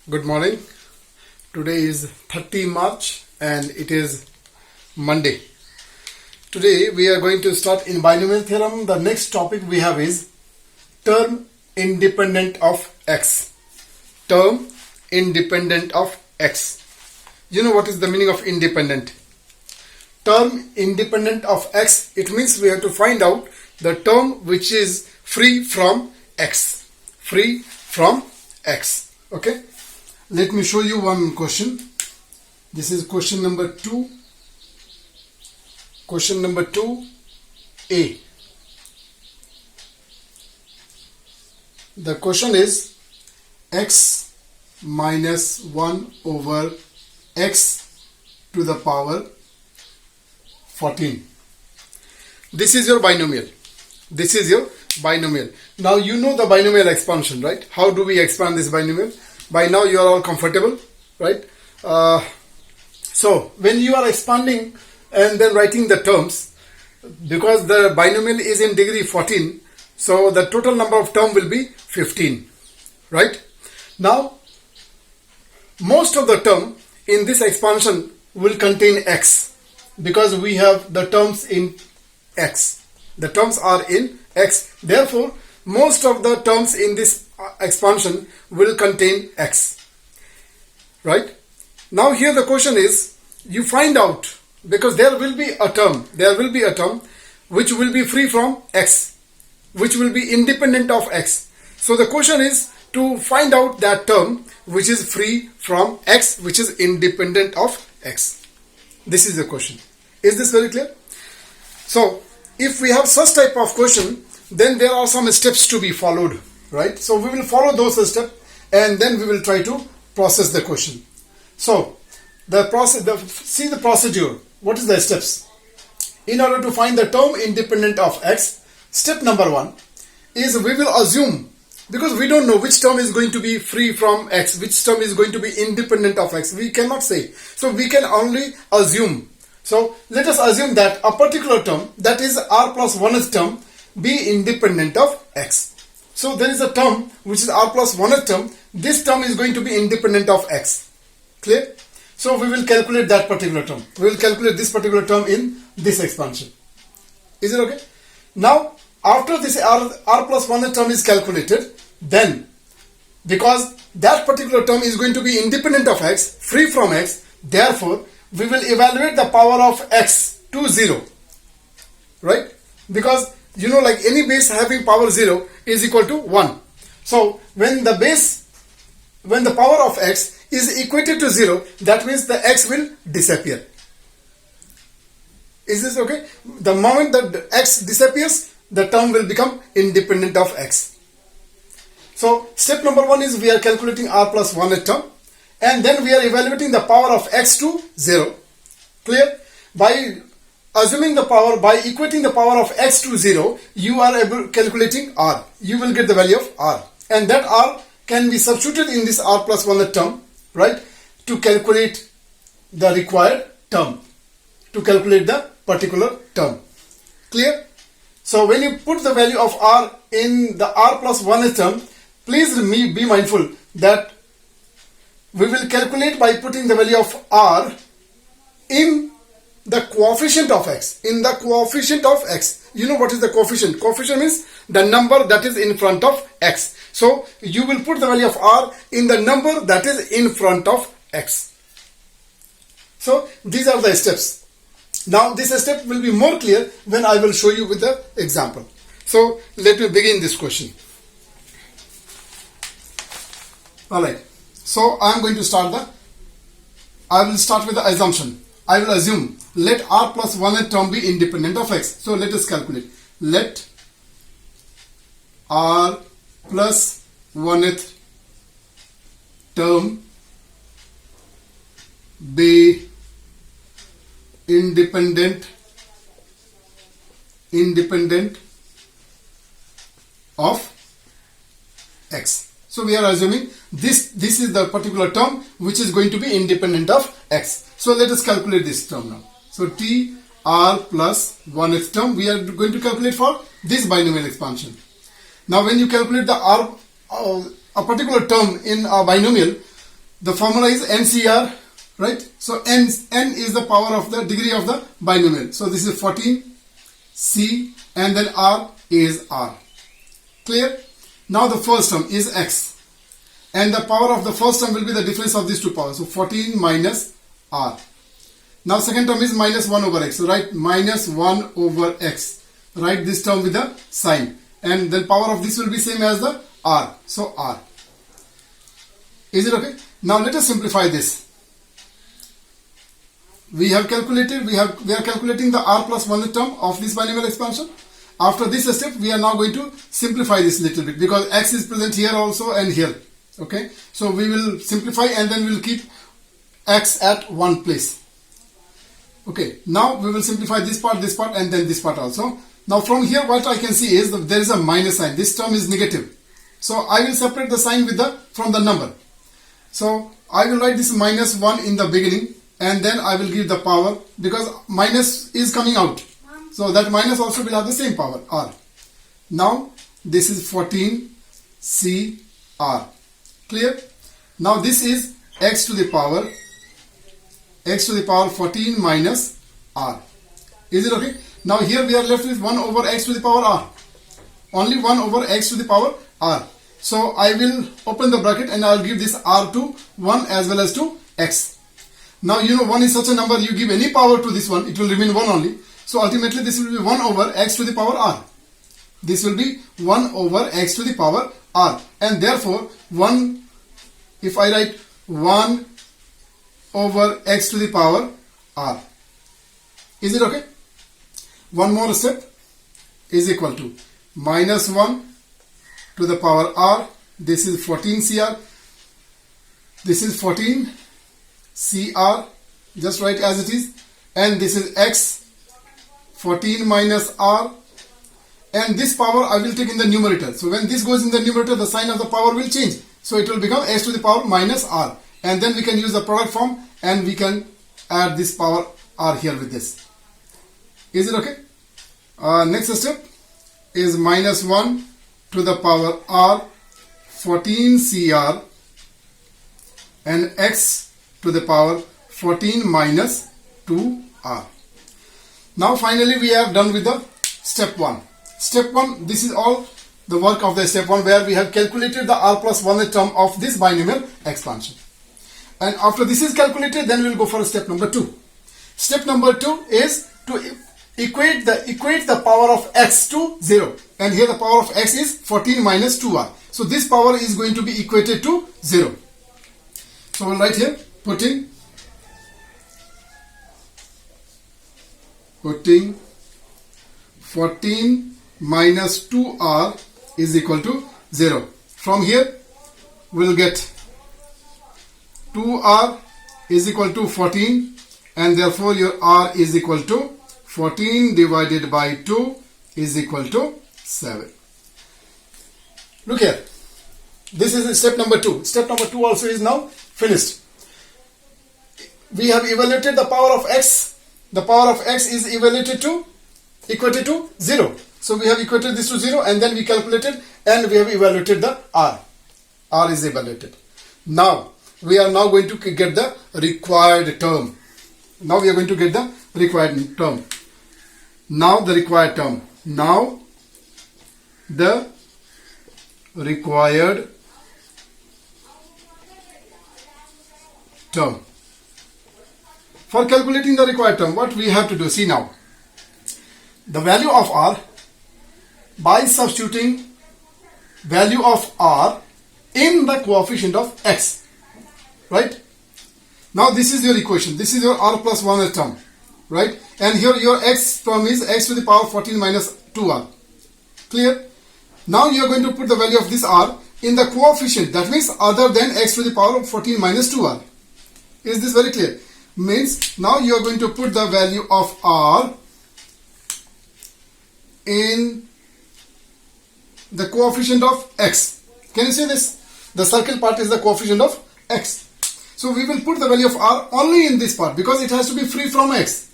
Good morning. Today is 30 March and it is Monday. Today we are going to start in binomial theorem. The next topic we have is term independent of x. Term independent of x. You know what is the meaning of independent? Term independent of x, it means we have to find out the term which is free from x. Free from x. Okay. Let me show you one question. This is question number 2. Question number 2A. The question is x minus 1 over x to the power 14. This is your binomial. This is your binomial. Now you know the binomial expansion, right? How do we expand this binomial? By now you are all comfortable, right? So when you are expanding and then writing the terms, because the binomial is in degree 14, so the total number of term will be 15, right? Now most of the term in this expansion will contain x, because we have the terms in x. The terms are in x. Therefore, most of the terms in this expansion will contain x, right? Now here the question is, you find out, because there will be a term which will be free from x, which will be independent of x. So the question is to find out that term which is free from x, which is independent of x. This is the question. Is this very clear? So if we have such type of question, then there are some steps to be followed, right? So we will follow those steps and then we will try to process the question. So the procedure. What is the steps? In order to find the term independent of x, step number 1 is we will assume, because we don't know which term is going to be free from x, which term is going to be independent of x. We cannot say. So we can only assume. So let us assume that a particular term, that is r plus 1th term, be independent of x. So there is a term which is r plus 1th term. This term is going to be independent of x. Clear? So we will calculate that particular term. We will calculate this particular term in this expansion. Is it okay? Now after this r plus 1th term is calculated, then because that particular term is going to be independent of x, free from x, therefore we will evaluate the power of x to 0, right? Because you know, like any base having power 0 is equal to 1. So when the power of x is equated to 0, that means the x will disappear. Is this okay? The moment that the x disappears, the term will become independent of x. So step number 1 is we are calculating r plus 1th term, and then we are evaluating the power of x to 0. Clear? By assuming the power, by equating the power of x to 0, you are able calculating r. You will get the value of r, and that r can be substituted in this r plus 1th term, right, to calculate the required term, to calculate the particular term. Clear? So when you put the value of r in the r plus 1th term, please be mindful that we will calculate by putting the value of r in the coefficient of x. In the coefficient of x. You know what is the coefficient? Coefficient means the number that is in front of x. So you will put the value of r in the number that is in front of x. So these are the steps. Now this step will be more clear when I will show you with the example. So let me begin this question. Alright. So I am going to I will start with the assumption. I will assume let r plus 1th term be independent of x. So let us calculate. Let r plus 1th term be independent of x. So we are assuming this is the particular term which is going to be independent of x. So let us calculate this term now. So t r plus 1th term we are going to calculate for this binomial expansion. Now when you calculate the r, a particular term in a binomial, The formula is NCR, right? So n is the power of the degree of the binomial. So this is 14, C, and then R is R. Clear? Now the first term is X, and the power of the first term will be the difference of these two powers. So 14 minus R. Now second term is minus 1 over X. So write minus 1 over X. Write this term with the sign, and then power of this will be same as the R. So R. Is it okay? Now let us simplify this. We have calculated, we are calculating the R plus 1 term of this binomial expansion. After this step, we are now going to simplify this little bit, because X is present here also and here. Okay, so we will simplify and then we will keep X at one place. Okay, now we will simplify this part, and then this part also. Now from here what I can see is that there is a minus sign. This term is negative. So I will separate the sign with from the number. So I will write this minus 1 in the beginning, and then I will give the power, because minus is coming out. So that minus also will have the same power, R. Now this is 14 C R. Clear? Now this is X to the power 14 minus R. Is it okay? Now here we are left with 1 over X to the power R. Only 1 over X to the power R. So I will open the bracket and I will give this R to 1 as well as to X. Now you know 1 is such a number, you give any power to this one, it will remain 1 only. So ultimately this will be 1 over X to the power R. This will be 1 over X to the power R. And therefore 1, if I write 1 over X to the power R. Is it okay? One more step is equal to minus 1 to the power R. This is 14 CR. This is 14 CR. Just write as it is. And this is X 14 minus R. And this power I will take in the numerator. So when this goes in the numerator, the sign of the power will change. So it will become X to the power minus R. And then we can use the product form and we can add this power R here with this. Is it okay? Next step is minus 1 to the power R 14 CR and X to the power 14 minus 2R. Now finally we are done with the step 1. Step 1, this is all the work of the step 1, where we have calculated the R plus 1 term of this binomial expansion. And after this is calculated, then we will go for step number 2. Step number 2 is to equate the power of X to 0. And here the power of X is 14 minus 2R. So this power is going to be equated to 0. So we'll write here, putting 14 minus 2R is equal to 0. From here we'll get 2R is equal to 14, and therefore your R is equal to 14 divided by 2 is equal to 7. Look here. This is step number 2. Step number 2 also is now finished. We have evaluated the power of X. The power of X is equated to 0. So we have equated this to 0, and then we calculated and we have evaluated the R. R is evaluated. Now we are now going to get the required term. Now we are going to get the required term. Now the required term. Now the required term. For calculating the required term, what we have to do? See now. The value of R, by substituting value of R in the coefficient of X. Right? Now this is your equation. This is your R plus 1 term. Right? And here your X term is X to the power 14 minus 2R. Clear? Now you are going to put the value of this R in the coefficient. That means other than X to the power of 14 minus 2R. Is this very clear? Means now you are going to put the value of R in the coefficient of X. Can you see this? The circle part is the coefficient of X. So we will put the value of R only in this part, because it has to be free from X.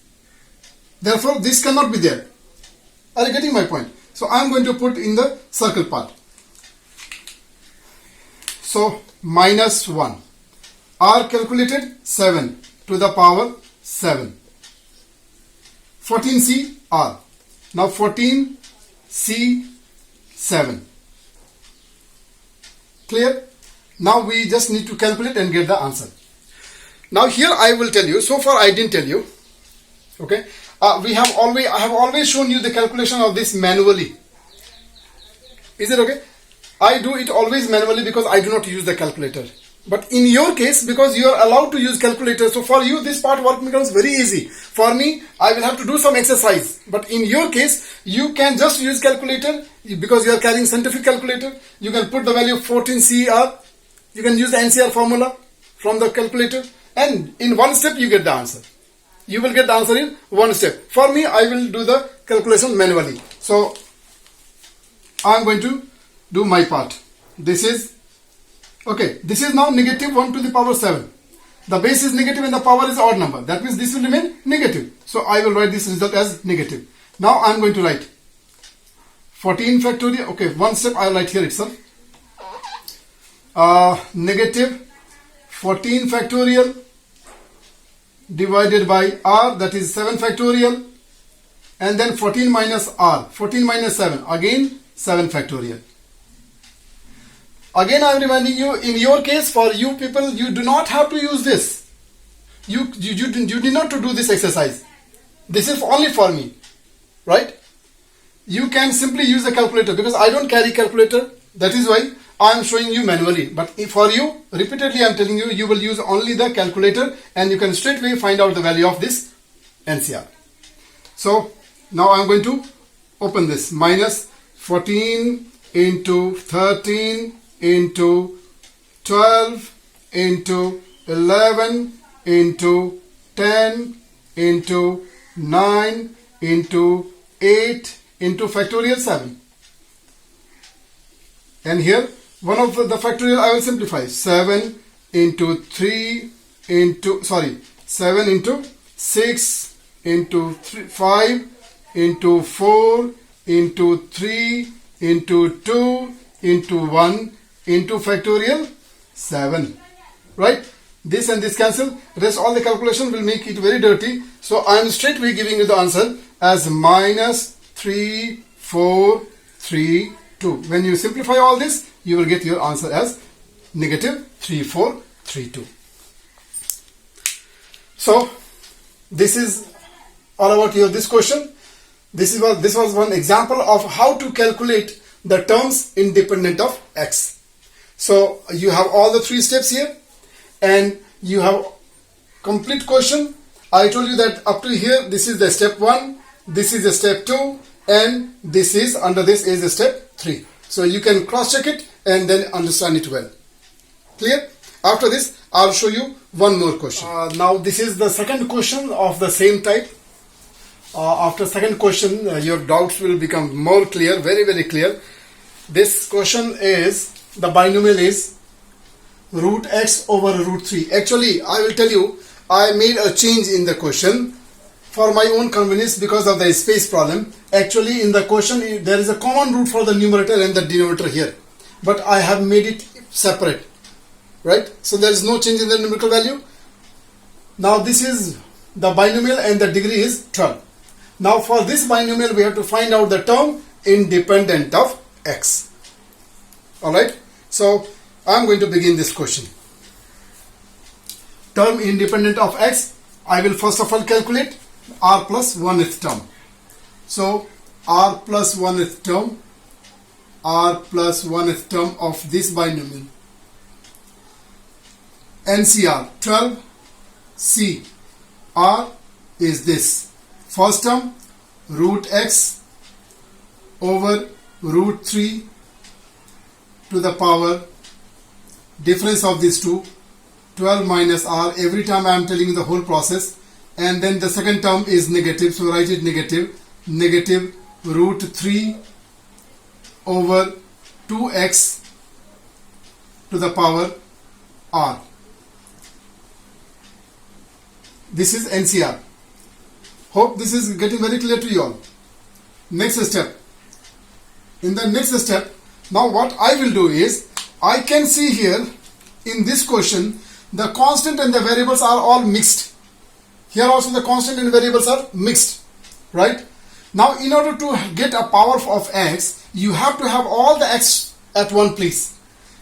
Therefore this cannot be there. Are you getting my point? So I am going to put in the circle part. So minus 1. R calculated 7 to the power 7. 14C R. Now 14C 7. Clear? Now we just need to calculate and get the answer. Now here I will tell you, so far I didn't tell you, okay, I have always shown you the calculation of this manually. Is it okay? I do it always manually because I do not use the calculator. But in your case, because you are allowed to use calculator, so for you this part work becomes very easy. For me, I will have to do some exercise. But in your case, you can just use calculator because you are carrying scientific calculator. You can put the value of 14CR. You can use the NCR formula from the calculator. And in one step you get the answer. You will get the answer in one step. For me, I will do the calculation manually. So I am going to do my part. This is now negative 1 to the power 7. The base is negative and the power is odd number. That means this will remain negative. So I will write this result as negative. Now I am going to write 14 factorial. Okay, one step I will write here itself. Negative 14 factorial divided by R, that is 7 factorial, and then 14 minus R, 14 minus 7, again 7 factorial. Again I am reminding you, in your case, for you people, you do not have to use this. You did not to do this exercise. This is only for me, right? You can simply use the calculator because I don't carry calculator. That is why I am showing you manually. But for you, repeatedly I am telling you, you will use only the calculator and you can straight away find out the value of this NCR. So now I am going to open this. Minus 14 into 13 into 12 into 11 into 10 into 9 into 8 into factorial 7. And here one of the factorial I will simplify. 7 into 3 into 7 into 6 into 5 into 4 into 3 into 2 into 1 into factorial 7. Right? This and this cancel. Rest all the calculation will make it very dirty. So I am straight away giving you the answer as minus 3, 4, 3, 2. When you simplify all this, you will get your answer as negative 3, 4, 3, 2. So this is all about this question. This was one example of how to calculate the terms independent of x. So you have all the 3 steps here and you have complete question. I told you that up to here this is the step 1, this is the step 2, and this is under this is the step 3. So you can cross check it and then understand it well. Clear? After this I'll show you one more question. Now this is the second question of the same type. After second question your doubts will become more clear, very very clear. This question is, the binomial is root x over root 3. Actually I will tell you, I made a change in the question for my own convenience because of the space problem. Actually in the question there is a common root for the numerator and the denominator here, but I have made it separate, right? So there is no change in the numerical value. Now this is the binomial and the degree is 12. Now for this binomial we have to find out the term independent of x. Alright, so I am going to begin this question. Term independent of x, I will first of all calculate r plus 1th term. So r plus 1th term of this binomial. NCR 12 C r is this. First term root x over root 3 to the power difference of these two, 12 minus r. Every time I am telling you the whole process. And then the second term is negative, so write it negative root 3 over 2x to the power r. This is NCR. Hope this is getting very clear to you all. Next step. In the next step, now what I will do is, I can see here in this question the constant and the variables are all mixed. Here also the constant and variables are mixed, right? Now in order to get a power of x, you have to have all the x at one place.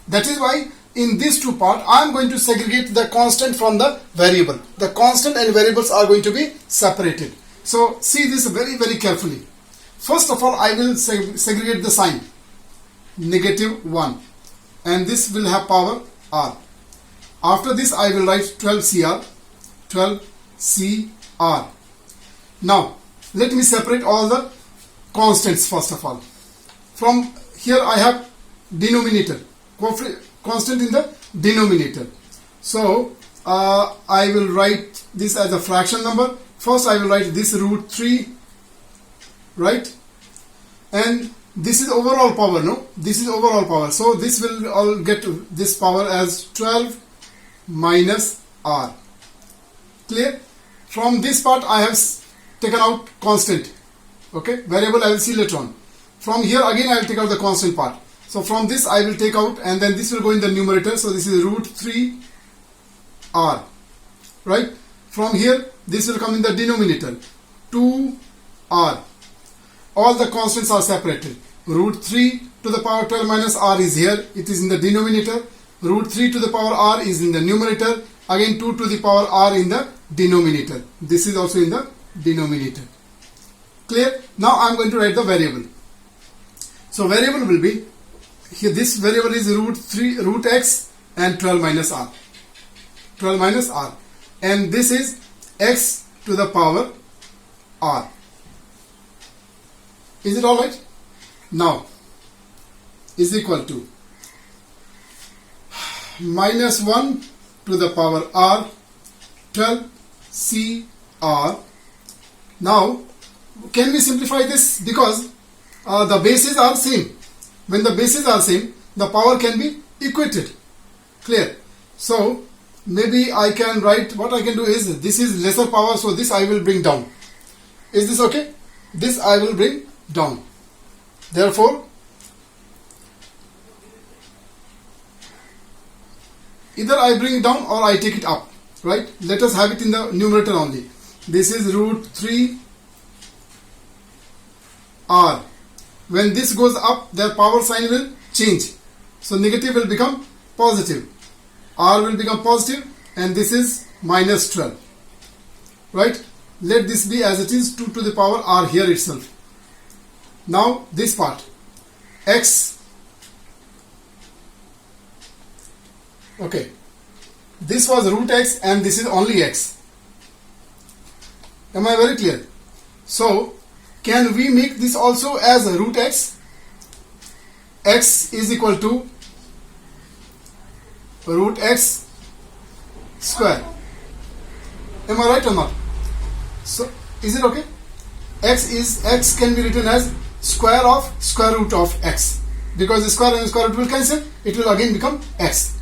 That is why in these two parts I am going to segregate the constant from the variable. The constant and variables are going to be separated. So see this very, very carefully. First of all, I will segregate the sign, -1, and this will have power r. After this I will write 12 CR. Now let me separate all the constants first of all. From here I have denominator, constant in the denominator. So I will write this as a fraction number. First I will write this √3, right? And this is overall power, no? This is overall power. So this will all get this power as 12 minus r. Clear? From this part I have taken out constant. Okay? Variable I will see later on. From here again I will take out the constant part. So from this I will take out, and then this will go in the numerator. So this is √3 r. Right? From here this will come in the denominator, 2r. All the constants are separated. √3 to the power 12 minus r is here. It is in the denominator. √3 to the power r is in the numerator. Again 2 to the power r in the denominator. This is also in the denominator. Clear? Now I am going to write the variable. So variable will be, here this variable is √x and 12 minus r. 12 minus r. And this is x to the power r. Is it alright? Now is equal to -1 to the power r, 12 CR. Now can we simplify this? Because the bases are same. When the bases are same, the power can be equated. Clear? So maybe I can write, what I can do is, this is lesser power, so this I will bring down. Is this okay? This I will bring down. Therefore either I bring it down or I take it up, right? Let us have it in the numerator only. This is √3 r. When this goes up, their power sign will change. So negative will become positive, r will become positive, and this is -12, right? Let this be as it is, 2 to the power r here itself. Now this part, x, okay, this was √x and this is only x. Am I very clear? So can we make this also as √x? X is equal to √x square. Am I right or not? So is it okay? X can be written as square root of x, because the square and square root will cancel. It will again become x,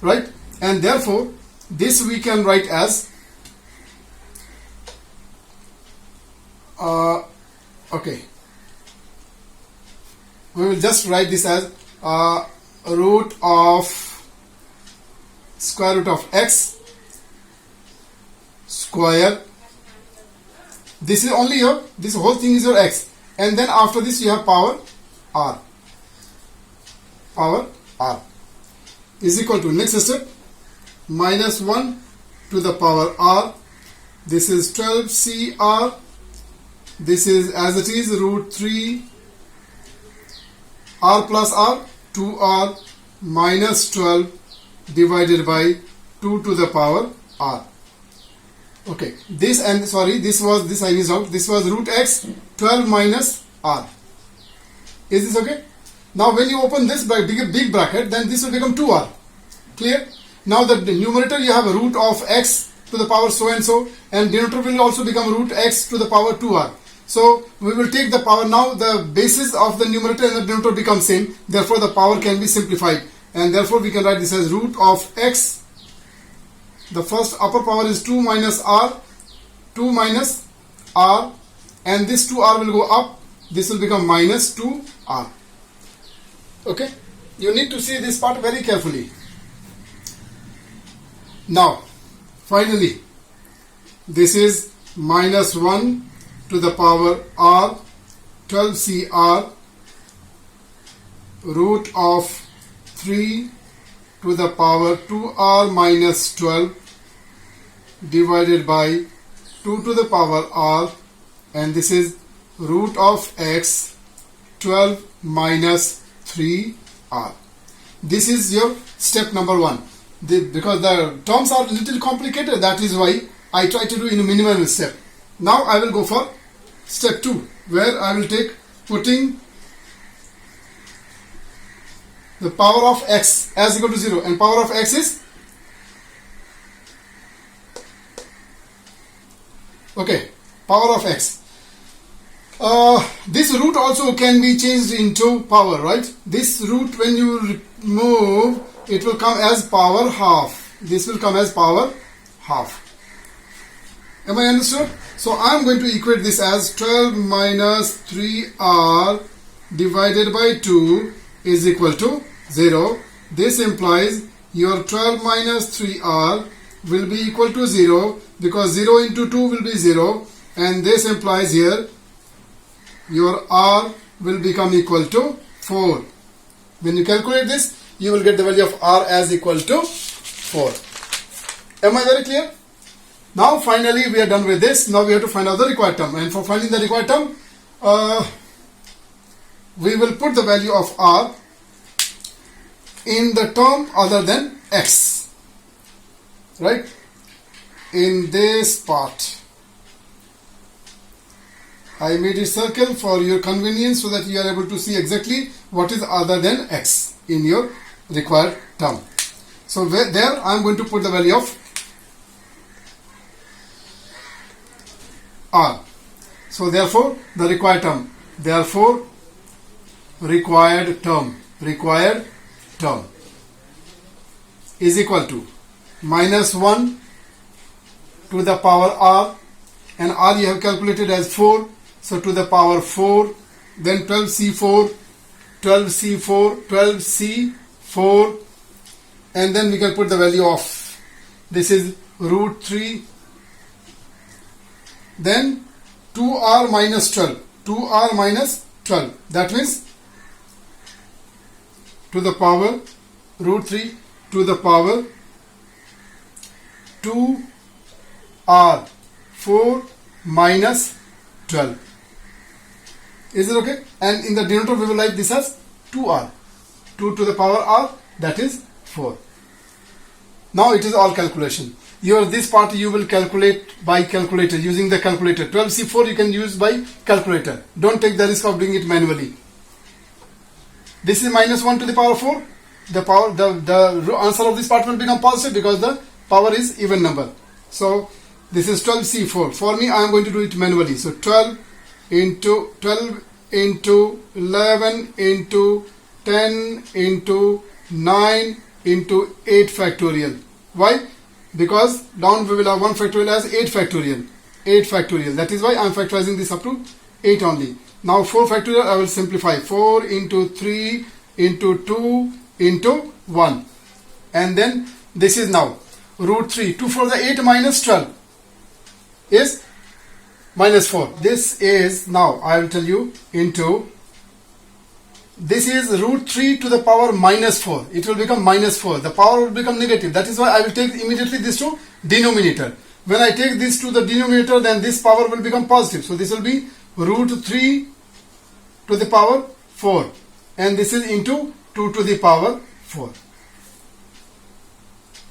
right? And therefore this we can write as okay, we will just write this as root of square root of x square. This is only your, this whole thing is your x, and then after this you have power r. Power r is equal to, next step, -1 to the power r. This is 12 CR. This is as it is, √3 r plus r, 2r minus 12 divided by 2 to the power r. Okay, this, and sorry, this was, this I missed out. This was √x 12 minus r. Is this okay? Now when you open this by big bracket, then this will become 2r. Clear? Now the numerator you have a root of x to the power so and so, and denominator will also become √x to the power 2r. So we will take the power. Now the basis of the numerator and the denominator become same. Therefore the power can be simplified, and therefore we can write this as root of x. The first upper power is 2 minus r, 2 minus r, and this 2r will go up. This will become -2r. Okay, you need to see this part very carefully. Now finally this is minus 1 to the power r 12cr root of 3 to the power 2r minus 12 divided by 2 to the power r, and this is root of x 12 minus 3r. This is your step number 1. Because the terms are a little complicated, that is why I try to do in a minimal step. Now I will go for step 2, where I will take putting the power of x as equal to 0, and power of x is okay, power of x. This root also can be changed into power, right? This root, when you remove, it will come as power half. This will come as power half. Am I understood? So I am going to equate this as 12 minus 3r divided by 2 is equal to 0. This implies your 12 minus 3r will be equal to 0, because 0 into 2 will be 0, and this implies here your r will become equal to 4. When you calculate this, you will get the value of r as equal to 4. Am I very clear? Now finally we are done with this. Now we have to find out the required term, and for finding the required term, we will put the value of r in the term other than x, right? In this part I made a circle for your convenience so that you are able to see exactly what is other than x in your required term. So there I am going to put the value of r. So therefore the required term, therefore required term is equal to minus 1 to the power r, and r you have calculated as 4, so to the power 4, then 12c4, and then we can put the value of, this is root 3, then 2r minus 12, that means to the power root 3 to the power 2r 4 minus 12. Is it okay? And in the denominator we will write this as 2r, 2 to the power r, that is 4. Now it is all calculation. This part you will calculate by calculator, using the calculator. 12c4 you can use by calculator. Don't take the risk of doing it manually. This is minus 1 to the power 4. The answer of this part will become positive because the power is even number. So this is 12c4. For me, I am going to do it manually. So 12 into 11 into 10 into 9 into 8 factorial. Why? Because down we will have 1 factorial as 8 factorial. 8 factorial. That is why I am factorizing this up to 8 only. Now 4 factorial I will simplify. 4 into 3 into 2 into 1. And then this is now root 3. 2 for the 8 minus 12 is minus 4. This is now, I will tell you, into, this is root 3 to the power minus 4. It will become minus 4. The power will become negative. That is why I will take immediately this to denominator. When I take this to the denominator, then this power will become positive. So this will be root 3 to the power 4. And this is into 2 to the power 4.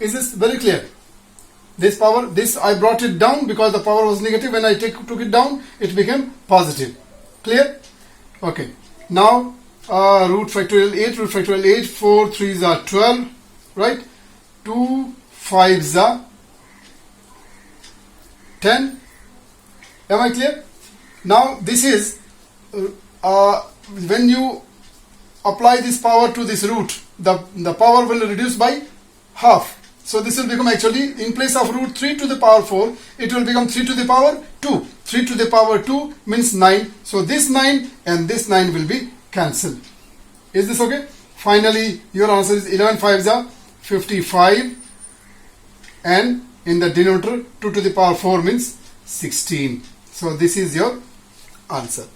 Is this very clear? This power, this I brought it down because the power was negative. When I took it down, it became positive. Clear? Okay. Now root factorial 8, 4 3s are 12, right? 2 5s are 10. Am I clear? Now this is when you apply this power to this root, the power will reduce by half. So this will become, actually, in place of root 3 to the power 4, it will become 3 to the power 2. 3 to the power 2 means 9. So this 9 and this 9 will be cancelled. Is this okay? Finally, your answer is 11 5s are 55. and in the denominator 2 to the power 4 means 16. So this is your answer.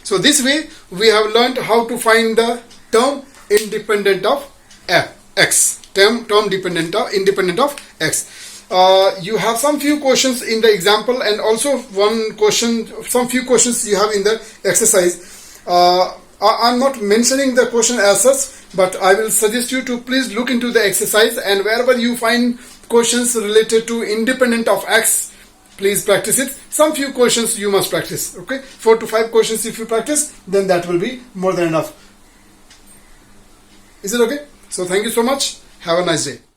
So this way we have learned how to find the term independent of x. Term independent of x. You have some few questions in the example, and also some few questions you have in the exercise. I'm not mentioning the question as such, but I will suggest you to please look into the exercise, and wherever you find questions related to independent of x, please practice it. Some few questions you must practice. Okay, 4 to 5 questions if you practice, then that will be more than enough. Is it okay? So thank you so much. Have a nice day.